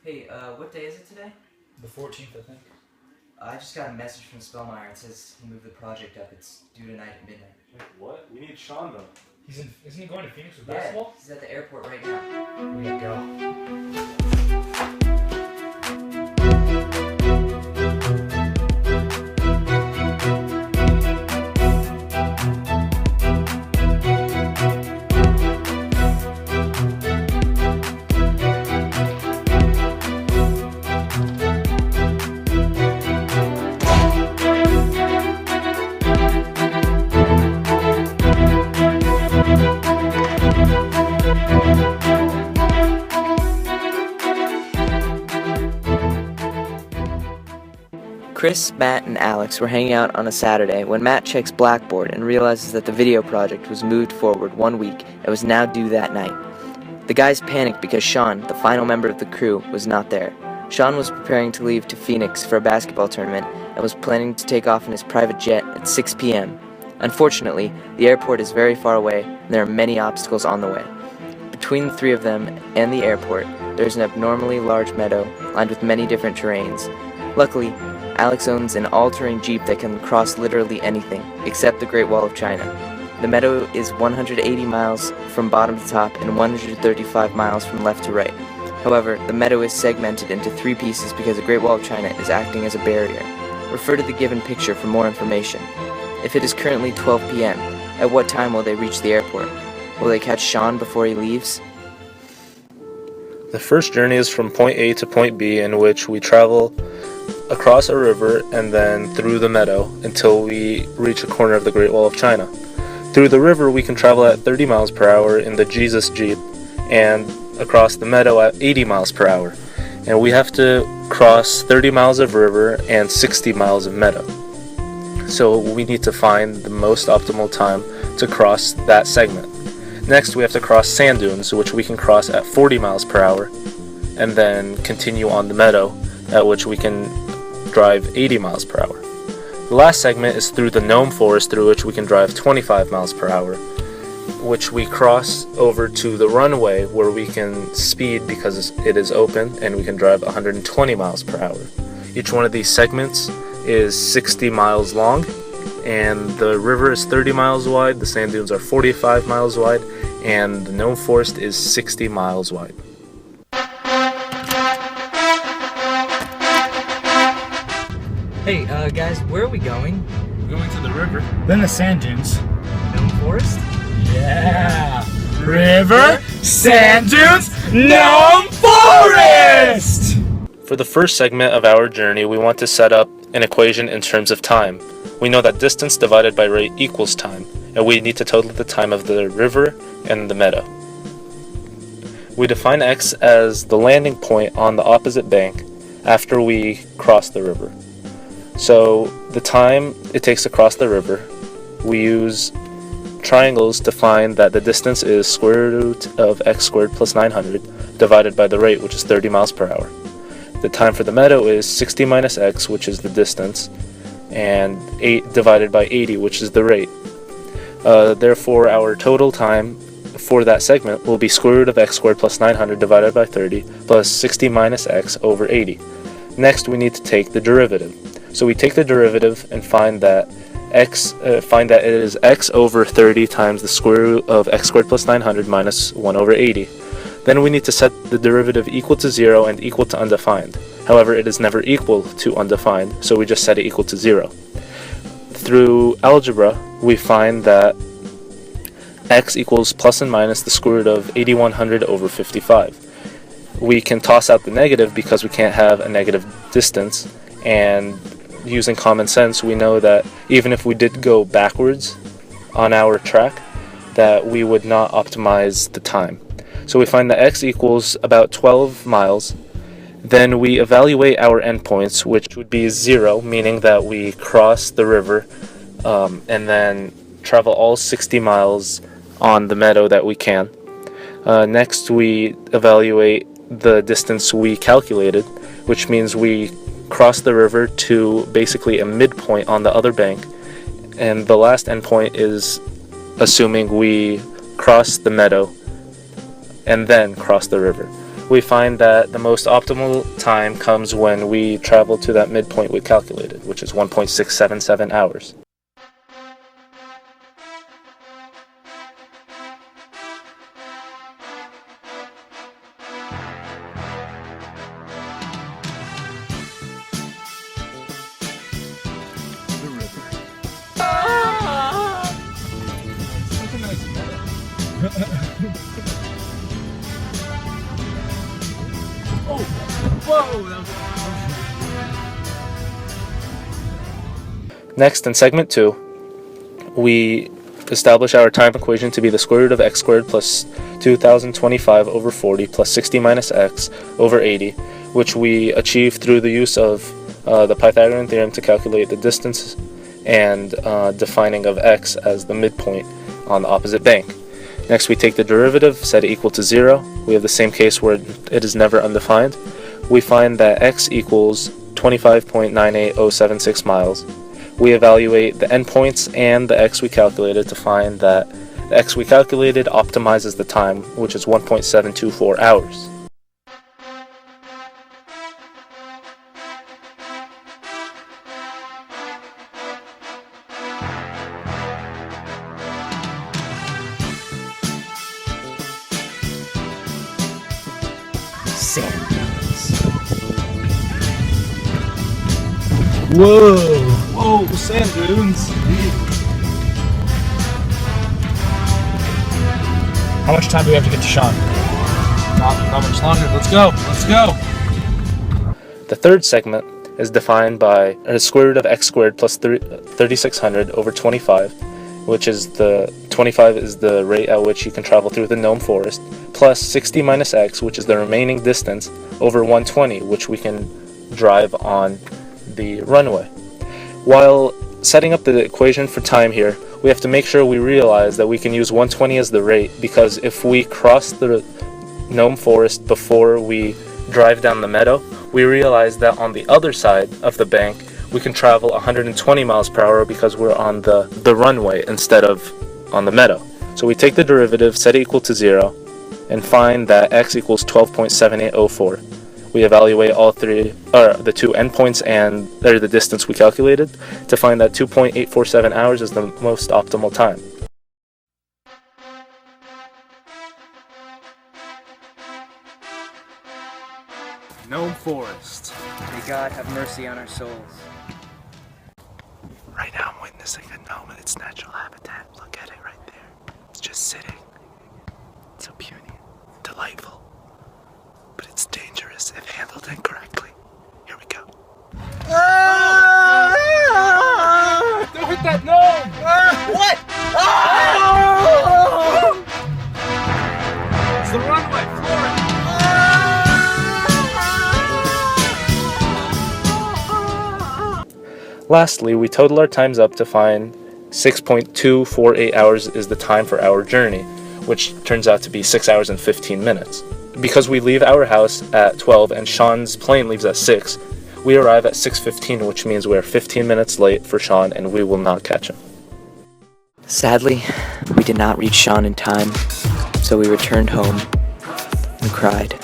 Hey, what day is it today? The 14th, I think. I just got a message from Spellmeyer. It says he moved the project up. It's due tonight at midnight. Wait, what? We need Shawn though. Isn't he going to Phoenix with Yeah, basketball? he's at the airport right now. We gotta go. Chris, Matt, and Alex were hanging out on a Saturday when Matt checks Blackboard and realizes that the video project was moved forward 1 week and was now due that night. The guys panicked because Shawn, the final member of the crew, was not there. Shawn was preparing to leave to Phoenix for a basketball tournament and was planning to take off in his private jet at 6 p.m. Unfortunately, the airport is very far away and there are many obstacles on the way. Between the three of them and the airport, there is an abnormally large meadow lined with many different terrains. Luckily, Alex owns an all-terrain Jeep that can cross literally anything, except the Great Wall of China. The meadow is 180 miles from bottom to top and 135 miles from left to right. However, the meadow is segmented into 3 pieces because the Great Wall of China is acting as a barrier. Refer to the given picture for more information. If it is currently 12 p.m., at what time will they reach the airport? Will they catch Shawn before he leaves? The first journey is from point A to point B, in which we travel across a river and then through the meadow until we reach a corner of the Great Wall of China. Through the river we can travel at 30 miles per hour in the Jesus Jeep and across the meadow at 80 miles per hour. And we have to cross 30 miles of river and 60 miles of meadow. So we need to find the most optimal time to cross that segment. Next we have to cross sand dunes, which we can cross at 40 miles per hour and then continue on the meadow, at which we can drive 80 miles per hour. The last segment is through the Gnome Forest, through which we can drive 25 miles per hour, which we cross over to the runway where we can speed because it is open and we can drive 120 miles per hour. Each one of these segments is 60 miles long and the river is 30 miles wide, the sand dunes are 45 miles wide, and the Gnome Forest is 60 miles wide. Hey, guys, where are we going? We're going to the river. Then the sand dunes. Gnome Forest? Yeah! River, sand dunes, Gnome Forest! For the first segment of our journey, we want to set up an equation in terms of time. We know that distance divided by rate equals time, and we need to total the time of the river and the meadow. We define x as the landing point on the opposite bank after we cross the river. So the time it takes to cross the river, we use triangles to find that the distance is square root of x squared plus 900 divided by the rate, which is 30 miles per hour. The time for the meadow is 60 minus x, which is the distance, and 8 divided by 80, which is the rate. Therefore, our total time for that segment will be square root of x squared plus 900 divided by 30 plus 60 minus x over 80. Next, we need to take the derivative. So we take the derivative and find that it is x over 30 times the square root of x squared plus 900 minus 1 over 80. Then we need to set the derivative equal to 0 and equal to undefined. However, it is never equal to undefined, so we just set it equal to 0. Through algebra, we find that x equals plus and minus the square root of 8100 over 55. We can toss out the negative because we can't have a negative distance, and using common sense, we know that even if we did go backwards on our track, that we would not optimize the time. So we find that x equals about 12 miles. Then we evaluate our endpoints, which would be 0, meaning that we cross the river and then travel all 60 miles on the meadow that we can. Next, we evaluate the distance we calculated, which means we cross the river to basically a midpoint on the other bank, and the last endpoint is assuming we cross the meadow and then cross the river. We find that the most optimal time comes when we travel to that midpoint we calculated, which is 1.677 hours. Next, in segment 2, we establish our time equation to be the square root of x squared plus 2025 over 40 plus 60 minus x over 80, which we achieve through the use of the Pythagorean theorem to calculate the distance and defining of x as the midpoint on the opposite bank. Next, we take the derivative, set it equal to 0. We have the same case where it is never undefined. We find that x equals 25.98076 miles. We evaluate the endpoints and the x we calculated to find that the x we calculated optimizes the time, which is 1.724 hours. Sand. Whoa, sand dunes. How much time do we have to get to Shawn? Not much longer. Let's go. The third segment is defined by the square root of x squared plus 3600 over 25, which is the 25 is the rate at which you can travel through the gnome forest, plus 60 minus x, which is the remaining distance, over 120, which we can drive on the runway. While setting up the equation for time here, we have to make sure we realize that we can use 120 as the rate, because if we cross the gnome forest before we drive down the meadow, we realize that on the other side of the bank we can travel 120 miles per hour because we're on the runway instead of on the meadow. So we take the derivative, set it equal to 0, and find that x equals 12.7804. We evaluate the two endpoints and the distance we calculated to find that 2.847 hours is the most optimal time. Gnome forest. May God have mercy on our souls. Right now I'm witnessing a gnome in its natural habitat. Look at it right there. It's just sitting. It's so puny, delightful. But it's dangerous if handled incorrectly. Here we go. Don't hit that gnome! What? It's the runway, floor it! Lastly, we total our times up to find 6.248 hours is the time for our journey, which turns out to be 6 hours and 15 minutes. Because we leave our house at 12 and Shawn's plane leaves at 6, we arrive at 6:15, which means we are 15 minutes late for Shawn and we will not catch him. Sadly, we did not reach Shawn in time, so we returned home and cried.